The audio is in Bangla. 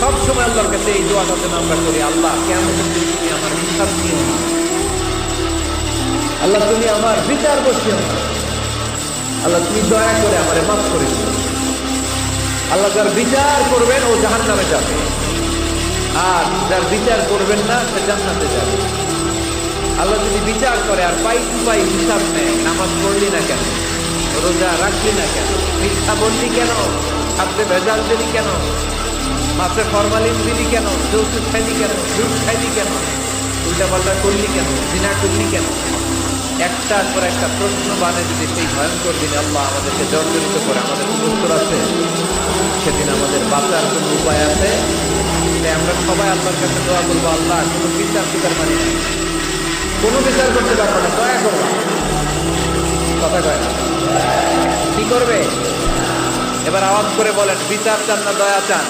সব সময় আল্লাহর কাছে এই দোয়াটা যেন আমরা করি, আল্লাহ কিয়ামতের দিন তুমি আমার হিসাব নিও না, আল্লাহ তুমি আমার বিচার বসিও না, আল্লাহ তুমি দয়া করে আমারে মাফ করে দিও। আল্লাহ যার বিচার করবেন ও জাহান্নামে যাবে, আর যার বিচার করবেন না সে জান্নাতে যাবে। আল্লাহ যদি বিচার করে আর পাই টু পাই হিসাব নেয়, নামাজ পড়লি না কেন, রোজা রাখলি না কেন, মিথ্যা বললি কেন, খাদ্যে ভেজাল দিলি কেন, মাছে ফরমালিন দিলি কেন, যৌতুক খাইলি কেন, দুধ খাইলি কেন, উল্টা পাল্টা করলি কেন, জিনা করলি কেন, একটার পর একটা প্রশ্ন বানে যদি সেই ভয়ঙ্কর দিনে আল্লাহ আমাদেরকে জর্জরিত করে, আমাদের কোনো উত্তর আছে? সেদিন আমাদের বাঁচার কোনো উপায় আছে? তাই আমরা সবাই আল্লাহর কাছে দোয়া করবো, আল্লাহ কোনো বিচার মানি নাই, কোনো বিচার করতে পারবো না, দয়া করবো। কথা কয় না? কি করবে? এবার আওয়াজ করে বলেন, বিচার চান না দয়া চান?